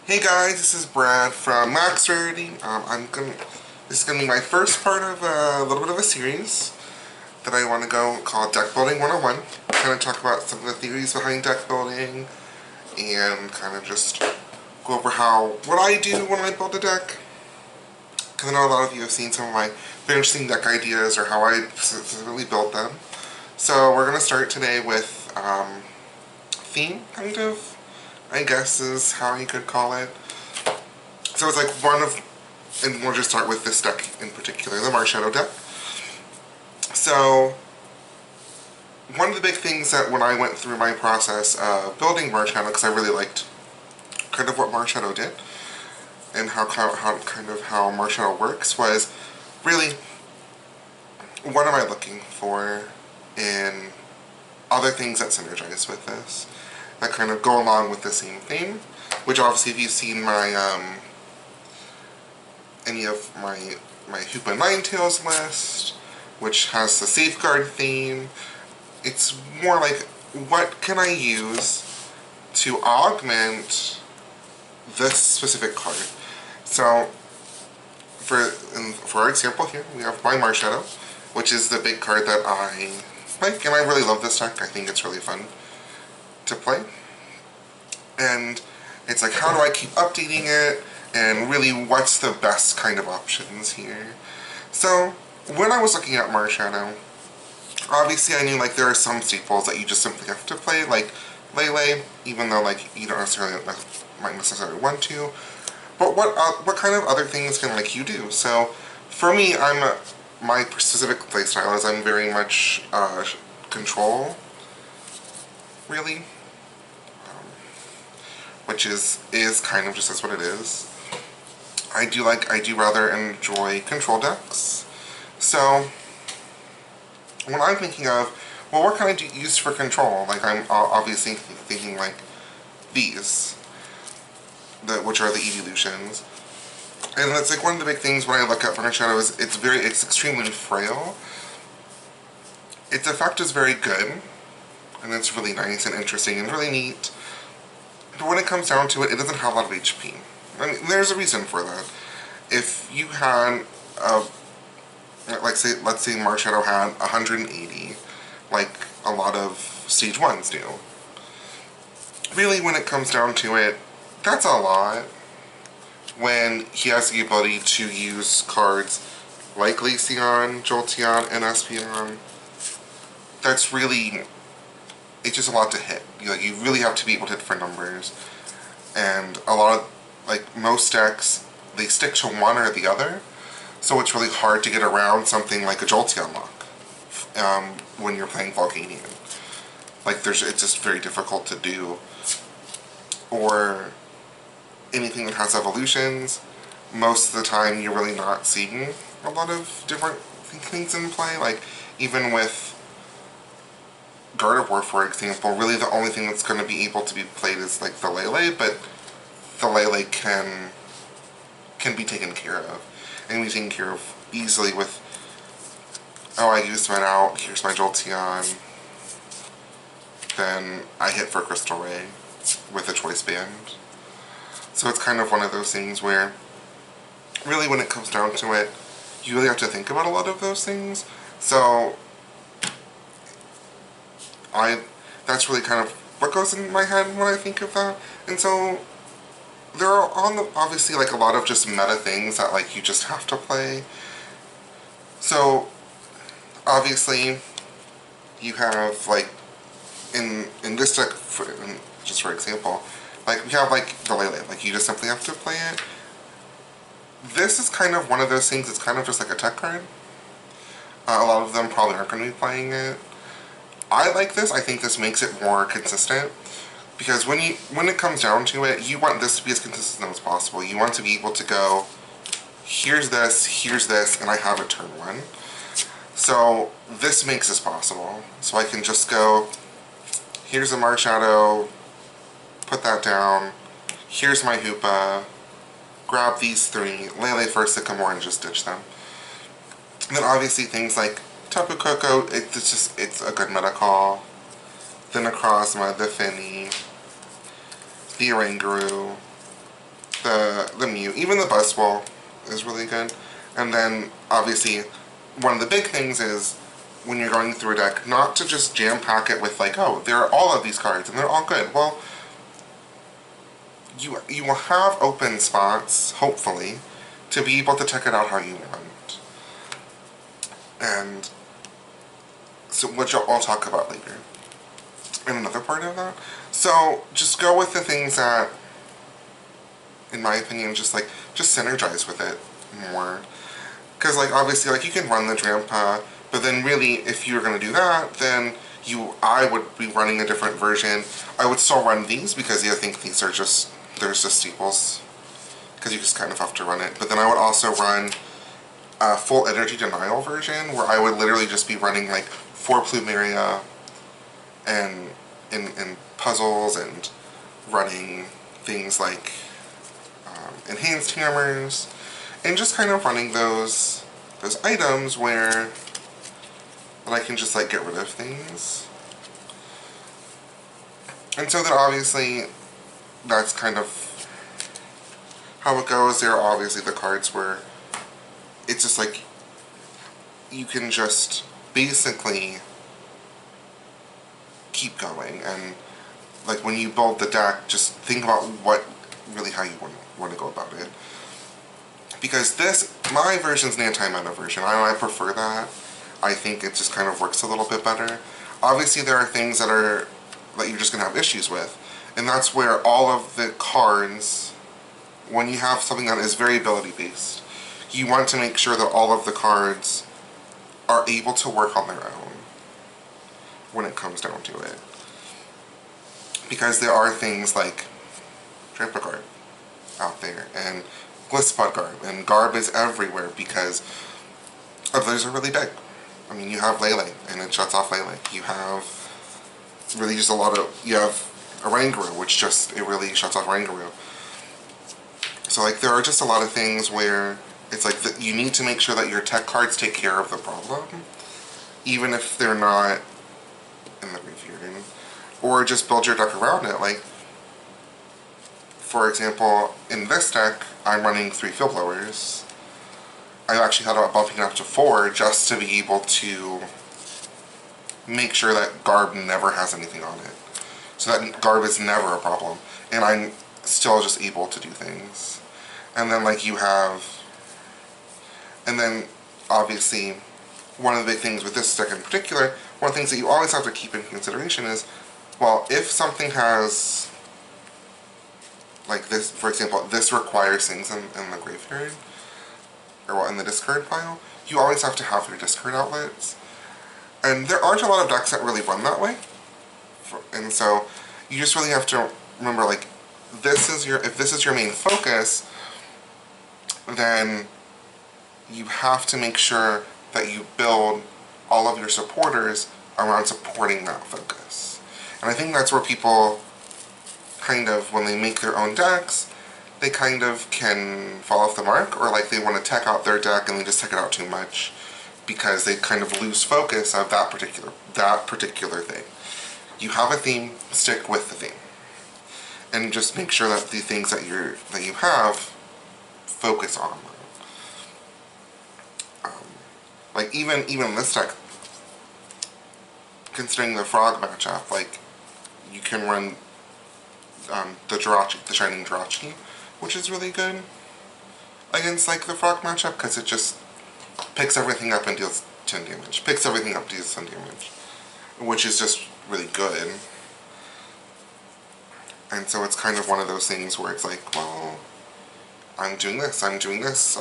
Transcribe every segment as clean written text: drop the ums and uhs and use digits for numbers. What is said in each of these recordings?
Hey guys, this is Brad from Max Rarity. This is gonna be my first part of a little bit of a series that I want to go called Deckbuilding 101. Kind of talk about some of the theories behind deck building and kind of just go over what I do when I build a deck. Because I know a lot of you have seen some of my very interesting deck ideas or how I specifically built them. So we're gonna start today with theme, kind of. I guess is how you could call it. So it's like and we'll just start with this deck in particular, the Marshadow deck. So, one of the big things that when I went through my process of building Marshadow, because I really liked kind of what Marshadow did, and how Marshadow works, was really, what am I looking for in other things that synergize with this, that kind of go along with the same theme, which obviously if you've seen my, any of my Hoopa Ninetails list, which has the Safeguard theme, it's more like, what can I use to augment this specific card? So, for our example here, we have my Marshadow, which is the big card that I like, and I really love this deck. I think it's really fun to play. And it's like, how do I keep updating it? And really, what's the best kind of options here? So, when I was looking at Marshadow, obviously I knew like there are some staples that you just simply have to play, like Lele, even though like you don't might necessarily want to. But what kind of other things can like you do? So, for me, my specific playstyle is I'm very much control, really, which is kind of just as what it is. I do rather enjoy control decks. So, when I'm thinking of, well, what can I use for control? Like, I'm obviously thinking like these, which are the evolutions. And that's like one of the big things when I look at Marshadow is it's extremely frail. Its effect is very good, and it's really nice and interesting and really neat. But when it comes down to it, it doesn't have a lot of HP. I mean, there's a reason for that. If you had, let's say Marshadow had 180, like a lot of Stage 1s do. Really, when it comes down to it, that's a lot. When he has the ability to use cards like Glaceon, Jolteon, and Espeon, that's really, it's just a lot to hit. You really have to be able to hit for numbers. And a lot of, like most decks, they stick to one or the other, so it's really hard to get around something like a Jolteon lock when you're playing Volcanion. Like it's just very difficult to do. Or anything that has evolutions, most of the time you're really not seeing a lot of different things in play. Like even with Gardevoir, for example, really the only thing that's going to be able to be played is like the Lele, but the Lele can be taken care of, and be taken care of easily with, oh, I used mine out, here's my Jolteon, then I hit for Crystal Ray with a Choice Band. So it's kind of one of those things where, really when it comes down to it, you really have to think about a lot of those things. So, that's really kind of what goes in my head when I think of that. And so, there are obviously like a lot of just meta things that like you just have to play. So, obviously, you have like, in this deck, just for example, like we have like the Lele, like you just simply have to play it. This is kind of one of those things, it's kind of just like a tech card. A lot of them probably aren't going to be playing it. I like this, I think this makes it more consistent. Because when it comes down to it, you want this to be as consistent as possible. You want to be able to go, here's this, and I have it turn 1. So this makes this possible. So I can just go, here's a Marshadow, put that down, here's my Hoopa, grab these 3, Lele first, Sycamore, and just ditch them. And then obviously things like Tapu Koko, it's a good meta call. The Necrozma, the Finny, the Oranguru, the mute. Even the buzzwole is really good. And then, obviously, one of the big things is when you're going through a deck, not to just jam-pack it with like, oh, there are all of these cards and they're all good. Well, you will have open spots, hopefully, to be able to check it out how you want. And so, which I'll talk about later in another part of that. So just go with the things that, in my opinion, just synergize with it more. Because like obviously like you can run the Drampa, but then really if you're gonna do that, then I would be running a different version. I would still run these because I think these are just there's just staples. Because you just kind of have to run it. But then I would also run a full energy denial version where I would literally just be running like 4 Plumeria and in puzzles and running things like enhanced hammers and just kind of running those items where I can just like get rid of things. And so then obviously that's kind of how it goes. There are obviously the cards where it's just like you can just basically keep going, and like when you build the deck, just think about how you want to go about it. Because my version's an anti-meta version. I prefer that. I think it just kind of works a little bit better. Obviously there are things that you're just going to have issues with, and that's where all of the cards, when you have something that is very ability based, you want to make sure that all of the cards are able to work on their own when it comes down to it. Because there are things like Trampa Garb out there, and Glisspot Garb, and Garb is everywhere because others are really big. I mean, you have Lele, and it shuts off Lele. You have really just you have Oranguru, which it really shuts off Oranguru. So like there are just a lot of things where it's like you need to make sure that your tech cards take care of the problem, even if they're not in the graveyard, or just build your deck around it. Like, for example, in this deck, I'm running 3 Field Blowers. I actually thought about bumping it up to 4 just to be able to make sure that Garb never has anything on it. So that Garb is never a problem, and I'm still just able to do things. And then like and then obviously one of the big things with this deck in particular, one of the things that you always have to keep in consideration is, well, if something has, like this, for example, this requires things in the graveyard, or in the discard pile, you always have to have your discard outlets. And there aren't a lot of decks that really run that way. And so you just really have to remember, like, if this is your main focus, then you have to make sure that you build all of your supporters around supporting that focus. And I think that's where people kind of, when they make their own decks, they kind of can fall off the mark, or like they want to tech out their deck and they just tech it out too much because they kind of lose focus of that particular thing. You have a theme, stick with the theme. And just make sure that the things that you have, focus on them. Like even this deck, considering the frog matchup, like you can run the Shining Jirachi, which is really good against like the frog matchup because it just picks everything up and deals 10 damage. Picks everything up, deals 10 damage, which is just really good. And so it's kind of one of those things where it's like, well, I'm doing this, I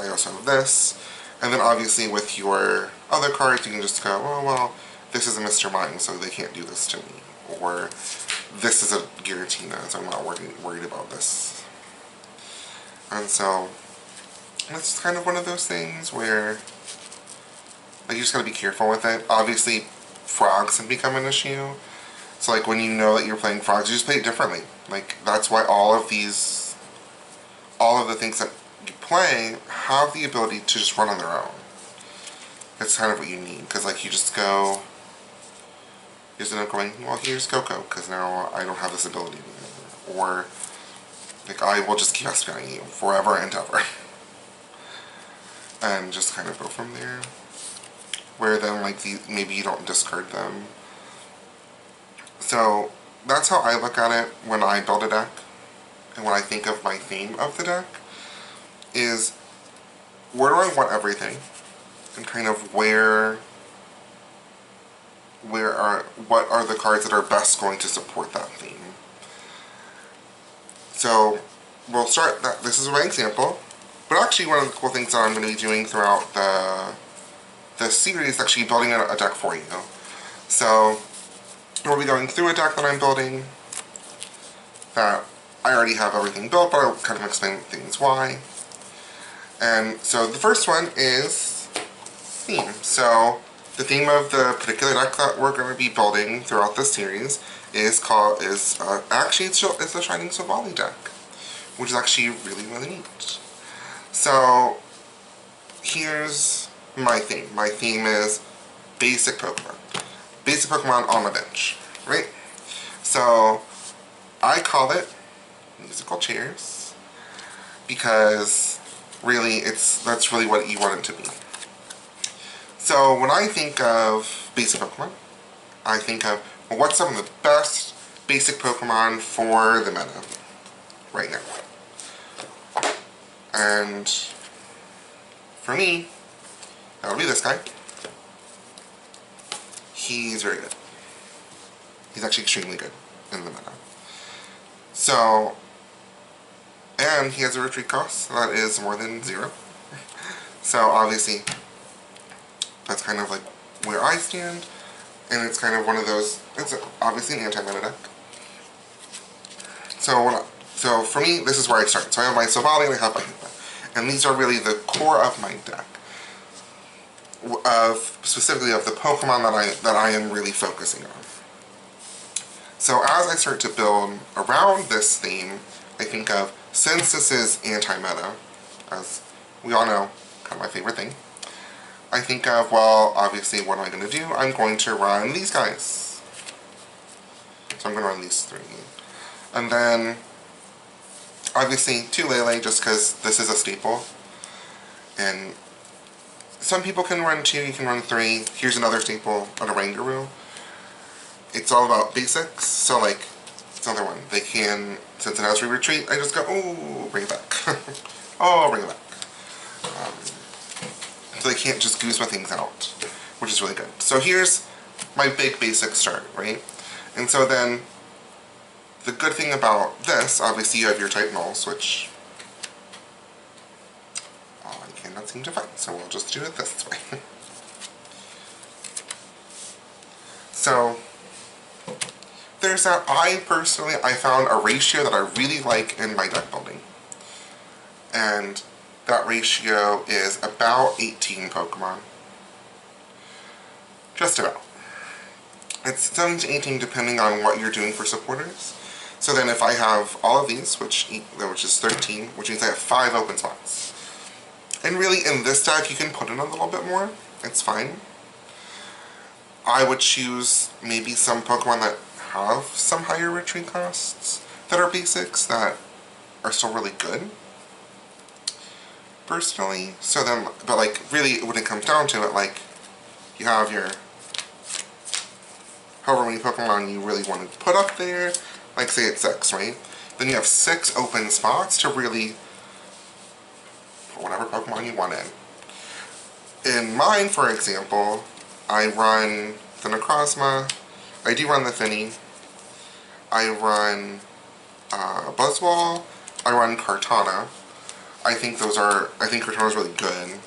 also have this. And then obviously with your other cards, you can just go, oh, well, this is a Mr. Mime, so they can't do this to me. Or this is a Giratina, so I'm not worried about this. And so it's kind of one of those things where like, you just gotta be careful with it. Obviously, frogs have become an issue. So like when you know that you're playing frogs, you just play it differently. Like that's why all of the things that you play have the ability to just run on their own. That's kind of what you need, because like you just go, you just end up going, well, here's Coco, because now I don't have this ability anymore. Or Like, I will just keep SPIing you forever and ever. And just kind of go from there. Where then, like, maybe you don't discard them. So, that's how I look at it when I build a deck. And when I think of my theme of the deck. Is, where do I want everything? And kind of what are the cards that are best going to support that theme? So, we'll start that. This is my example. But actually, one of the cool things that I'm going to be doing throughout the series is actually building a deck for you. So, we'll be going through a deck that I'm building that I already have everything built, but I'll kind of explain things why. And so the first one is theme. So the theme of the particular deck that we're going to be building throughout this series is actually it's the Shining Savali deck, which is actually really, really neat. So here's my theme. My theme is basic Pokemon. Basic Pokemon on the bench, right? So I call it musical chairs because really that's really what you want it to be. So when I think of basic Pokemon, I think of, well, what's some of the best basic Pokemon for the meta right now? And for me, that would be this guy. He's very good. He's actually extremely good in the meta. So, and he has a retreat cost that is more than 0. So obviously, that's kind of like where I stand, and it's kind of one of those, it's obviously an anti-meta deck. So for me, this is where I start. So I have my Savali and I have my Hoopa. And these are really the core of my deck. Specifically of the Pokemon that I am really focusing on. So as I start to build around this theme, I think of, since this is anti-meta, as we all know, kind of my favorite thing, I think of, well, obviously, what am I going to do? I'm going to run these guys. So I'm going to run these 3. And then, obviously, 2 Lele, just because this is a staple. And some people can run 2, you can run 3. Here's another staple, an Oranguru. It's all about basics, so like, it's another one. They can, since it has retreat, I just go, oh, bring it back. Oh, bring it back. So they can't just goose my things out, which is really good. So here's my big basic start, right? And so then, the good thing about this, obviously you have your type nulls, which I cannot seem to find, so we'll just do it this way. So, there's that. I found a ratio that I really like in my deck building. And that ratio is about 18 Pokemon. Just about. It's 7 to 18 depending on what you're doing for supporters. So then if I have all of these, which is 13, which means I have 5 open spots. And really in this deck you can put in a little bit more. It's fine. I would choose maybe some Pokemon that have some higher retreat costs that are basics that are still really good. Personally. So then, but like really when it comes down to it, like you have your however many Pokemon you really want to put up there, like say it's 6, right? Then you have 6 open spots to really put whatever Pokemon you want in. In mine, for example, I run the Necrozma, I do run the Finny, I run Buzzwole, I run Kartana. I think Kartana's really good.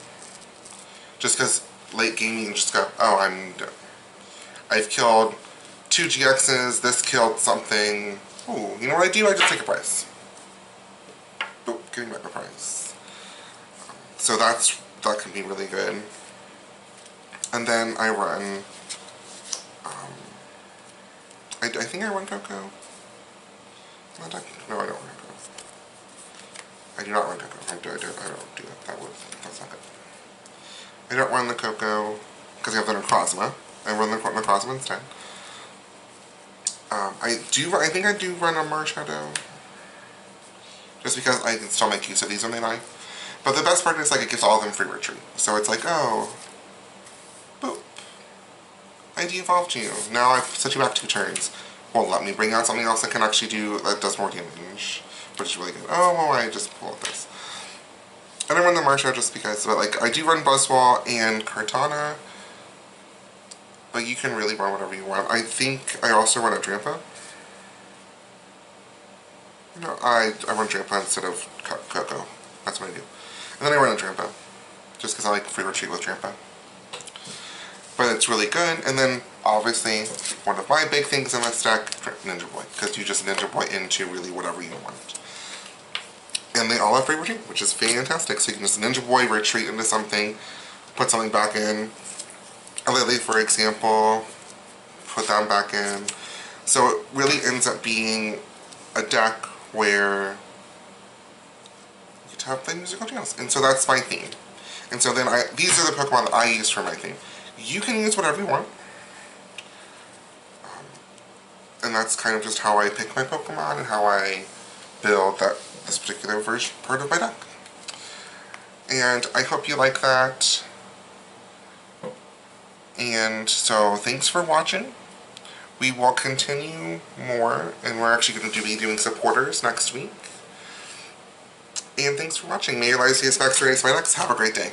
Just because late game you can just go, oh, I've killed 2 GXs, this killed something. Ooh, you know what I do? I just take a prize. Oh, give me back a prize. So that can be really good. And then I run, I think I run Coco. No, I don't run Coco. I do not run Coco. I don't do that. That's not good. I don't run the Coco because I have the Necrozma. I run the Necrozma instead. I think I do run a Marshadow. just because I can still make use of these when they die. But the best part is, like, it gives all of them free retreat. So it's like, oh, boop. I de-evolved you. Now I've set you back 2 turns. Well, let me bring out something else that can actually do, that does more damage. Which is really good. Oh, well, I just pulled this. I don't run the Marsha just because, but, like, I do run Buzzwall and Kartana. But you can really run whatever you want. I think I also run a Drampa. No, I run Drampa instead of Coco. That's what I do. And then I run a Drampa. Just because I like free retreat with Drampa. But it's really good. And then, obviously, one of my big things in this deck, Ninja Boy. Because you just Ninja Boy into really whatever you want. And they all have free retreat, which is fantastic. So you can just Ninja Boy retreat into something, put something back in. A Lily, for example, put them back in. So it really ends up being a deck where you get to have the musical channels. And so that's my theme. And so then these are the Pokemon that I use for my theme. You can use whatever you want. And that's kind of just how I pick my Pokemon and how I build this particular part of my deck. And I hope you like that. And so, thanks for watching. We will continue more, and we're actually going to be doing supporters next week. And thanks for watching. May your lives be as facts my next. Have a great day.